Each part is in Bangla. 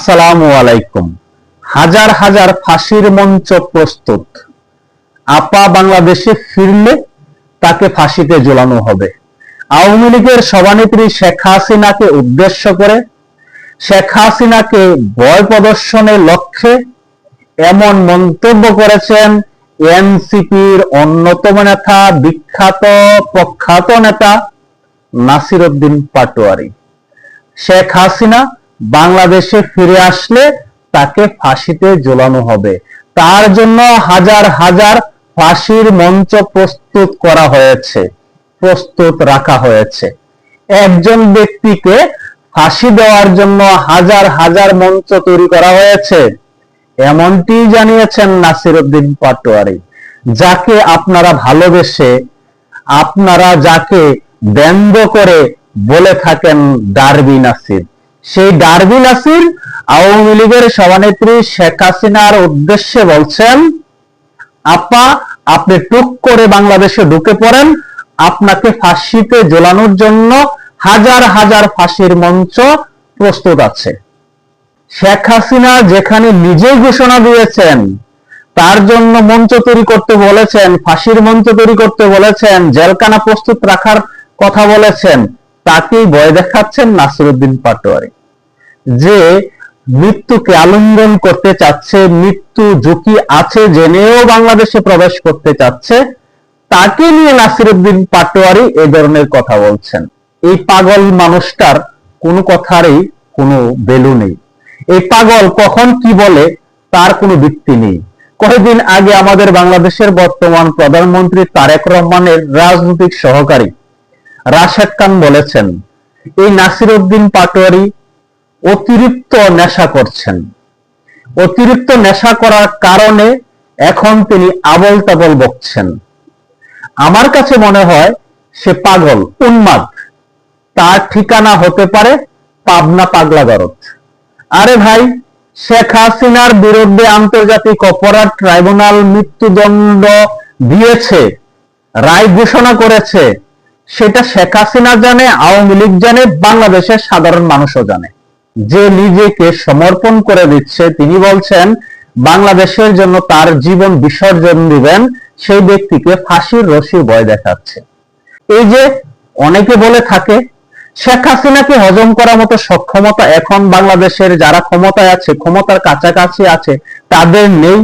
আসসালামু আলাইকুম। হাজার হাজার ফাঁসির মঞ্চ প্রস্তুত। আপা বাংলাদেশে ফিরলে তাকে ফাঁসিতে ঝোলানো হবে। আওয়ামী লীগের সভানেত্রী শেখ হাসিনাকে উদ্দেশ্য করে শেখ হাসিনাকে ভয় প্রদর্শনের লক্ষ্যে এমন মন্তব্য করেছেন এনসিপির অন্যতম নেতা, বিখ্যাত প্রখ্যাত নেতা নাসির উদ্দিন পাটোয়ারী। শেখ হাসিনা বাংলাদেশে ফিরে আসলে তাকে ফাঁসিতে ঝোলানো হবে। তার জন্য হাজার হাজার ফাঁসির মঞ্চ প্রস্তুত করা হয়েছে, প্রস্তুত রাখা হয়েছে। একজন ব্যক্তিকে ফাঁসি দেওয়ার জন্য হাজার হাজার মঞ্চ তৈরি করা হয়েছে, এমনটি জানিয়েছেন নাসির উদ্দিন পাটোয়ারী, যাকে আপনারা ভালোবেসে, আপনারা যাকে ব্যঙ্গ করে বলে থাকেন ডার্বি নাসির। সেই ডার্বি নাসির আওয়ামী লীগের সভানেত্রী শেখ হাসিনার উদ্দেশ্যে বলছেন, আপা আপনি টুক করে বাংলাদেশে ঢুকে পড়েন, আপনাকে ফাঁসিতে ঝোলানোর জন্য হাজার হাজার ফাঁসির মঞ্চ প্রস্তুত আছে। শেখ হাসিনা যেখানে নিজেই ঘোষণা দিয়েছেন, তার জন্য মঞ্চ তৈরি করতে বলেছেন, ফাঁসির মঞ্চ তৈরি করতে বলেছেন, জেলখানা প্রস্তুত রাখার কথা বলেছেন, তাকেই ভয় দেখাচ্ছেন নাসির উদ্দিন পাটোয়ারী। যে মৃত্যুকে আলিঙ্গন করতে চাচ্ছে, মৃত্যু ঝুঁকি আছে জেনেও বাংলাদেশে প্রবেশ করতে চাচ্ছে, তাকে নিয়ে নাসির উদ্দিন পাটোয়ারী এই ধরনের কথা বলছেন। এই পাগল মানুষটার কোনো কথারই কোনো ভ্যালু নেই। এই পাগল কখন কি বলে তার কোনো ভিত্তি নেই। কয়েকদিন আগে আমাদের বাংলাদেশের বর্তমান প্রধানমন্ত্রী তারেক রহমানের রাজনৈতিক সহকারী রাশেদ খান বলেছেন, এই নাসির উদ্দিন পাটোয়ারী অতিরিক্ত নেশা করছেন। অতিরিক্ত নেশা করার কারণে এখন তিনি আবল তাবল বকছেন। আমার কাছে মনে হয় সে পাগল, উন্মাদ। তার ঠিকানা হতে পারে পাবনা পাগলাগারদ। আরে ভাই, শেখ হাসিনার বিরুদ্ধে আন্তর্জাতিক অপরাধ ট্রাইব্যুনাল মৃত্যুদণ্ড দিয়েছে, রায় ঘোষণা করেছে, সেটা শেখ হাসিনা জানে, আওয়ামী লীগ জানে, বাংলাদেশের সাধারণ মানুষও জানে। যে নিজেকে সমর্পণ করে দিচ্ছে, তিনি বলছেন বাংলাদেশের জন্য তার জীবন বিসর্জন দিবেন, সেই ব্যক্তিকে ফাঁসির রশির ভয় দেখাচ্ছে। এই যে অনেকে বলে থাকে শেখ হাসিনাকে হজম করার মতো সক্ষমতা এখন বাংলাদেশের যারা ক্ষমতায় আছে, ক্ষমতার কাছাকাছি আছে, তাদের নেই।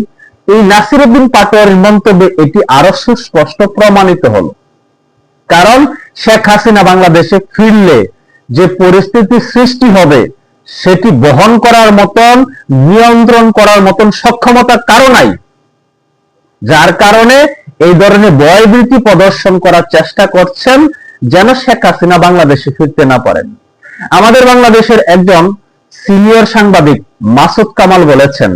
এই নাসির উদ্দিন পাটোয়ারীর মন্তব্যে এটি আরো সুস্পষ্ট প্রমাণিত হলো। কারণ শেখ হাসিনা বাংলাদেশে ফিরলে যে পরিস্থিতি সৃষ্টি হবে, সেটি বহন করার মতন, নিয়ন্ত্রণ করার মতন সক্ষমতা কারো নাই। যার কারণে এই ধরনের ভয়ভীতি প্রদর্শন করার চেষ্টা করছেন, যেন শেখ হাসিনা বাংলাদেশে ফিরতে না পারেন। আমাদের বাংলাদেশের একজন সিনিয়র সাংবাদিক মাসুদ কামাল বলেছেন,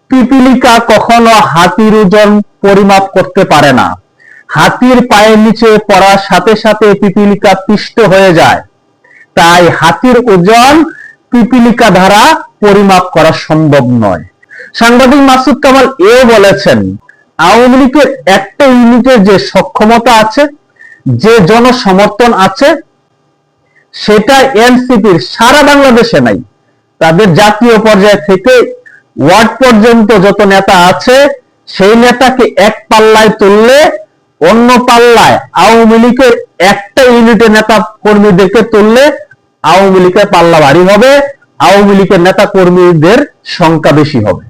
পিপিলিকা কখনো হাতির ওজন পরিমাপ করতে পারে না। হাতির পায়ের নিচে পড়ার সাথে সাথে পিপিলিকা পিষ্ট হয়ে যায়। তাই হাতির ওজন পিপিলিকা দ্বারা পরিমাপ করা সম্ভব নয়। সাংবাদিক মাসুদ কামাল এও বলেছেন, আওয়ামী লীগের একটা ইউনিটের যে সক্ষমতা আছে, যে জনসমর্থন আছে, সেটা এনসিপির সারা বাংলাদেশে নাই। তাদের জাতীয় পর্যায় থেকে ওয়ার্ড পর্যন্ত যত নেতা আছে, সেই নেতাকে এক পাল্লায় তুললে অন্য পাল্লায় আওয়ামী লীগের একটা ইউনিটের নেতা কর্মীদেরকে তুললে আওয়ামী লীগের পাল্লা ভারী হবে, আওয়ামী লীগের নেতা কর্মীদের সংখ্যা বেশি হবে।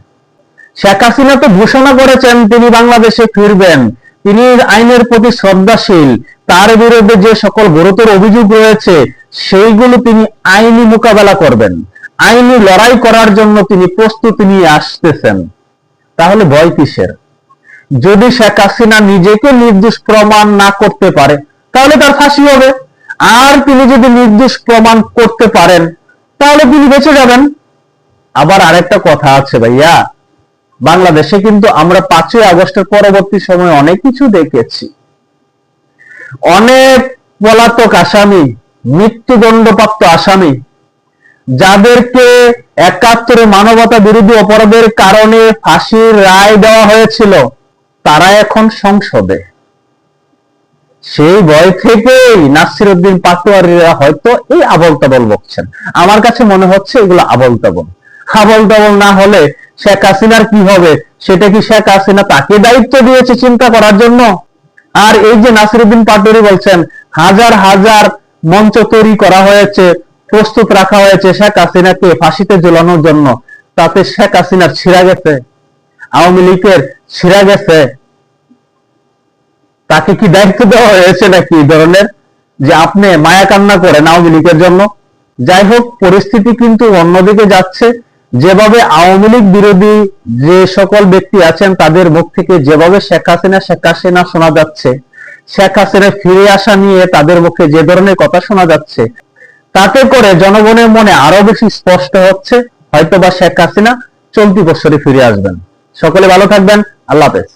শেখ হাসিনা তো ঘোষণা করেছেন তিনি বাংলাদেশে ফিরবেন, তিনি আইনের প্রতি শ্রদ্ধাশীল, তার বিরুদ্ধে যে সকল গুরুতর অভিযোগ রয়েছে সেইগুলো তিনি আইনি মোকাবেলা করবেন, আইনি লড়াই করার জন্য তিনি প্রস্তুতি নিয়ে আসতেছেন। তাহলে ভয় কিসের? যদি শেখ হাসিনা নিজেকে নির্দোষ প্রমাণ না করতে পারে, তাহলে তার ফাঁসি হবে। আর তিনি যদি নির্দোষ প্রমাণ করতে পারেন, তাহলে তিনি বেঁচে যাবেন। আবার আরেকটা কথা আছে ভাইয়া, বাংলাদেশে কিন্তু আমরা 5ই আগস্টের পরবর্তী সময় অনেক কিছু দেখেছি। অনেক পলাতক আসামি, মৃত্যুদণ্ডপ্রাপ্ত আসামি, যাদেরকে 71 মানবতা বিরোধী অপরাধের কারণে ফাঁসির রায় দেওয়া হয়েছিল, তারা এখন সংসদে। সেই ভয় থেকেই নাসিরউদ্দিন পাটোয়ারিরা হয়তো এই আবল তাবল বকছেন। আমার কাছে মনে হচ্ছে এগুলো আবল তাবল। আবল তাবল না হলে শেখ হাসিনার কি হবে? সেটা কি শেখ হাসিনা তাকে দায়িত্ব দিয়েছে চিন্তা করার জন্য? আর এই যে নাসিরউদ্দিন পাটোয়ারি বলছেন হাজার হাজার মঞ্চ তৈরি করা হয়েছে, প্রস্তুত রাখা হয়েছে শেখ হাসিনাকে ফাঁসিতে ঝোলানোর জন্য, তাতে শেখ হাসিনার ছিঁড়া গেছে, আওয়ামী লীগের ছিঁড়া গেছে। তাকে কি দায়িত্ব দেওয়া হয়েছে নাকি এই ধরনের, যে আপনি মায়া কান্না করেন আওয়ামী লীগের জন্য? যাই হোক, পরিস্থিতি কিন্তু অন্যদিকে যাচ্ছে। যেভাবে আওয়ামী লীগ বিরোধী যে সকল ব্যক্তি আছেন তাদের মুখ থেকে যেভাবে শেখ হাসিনা শোনা যাচ্ছে, শেখ হাসিনা ফিরে আসা নিয়ে তাদের মুখে যে ধরনের কথা শোনা যাচ্ছে, তাতে করে জনগণের মনে আরো বেশি স্পষ্ট হচ্ছে হয়তোবা শেখ হাসিনা চলতি বছরে ফিরে আসবেন। সকলে ভালো থাকবেন। আল্লাহ হাফেজ।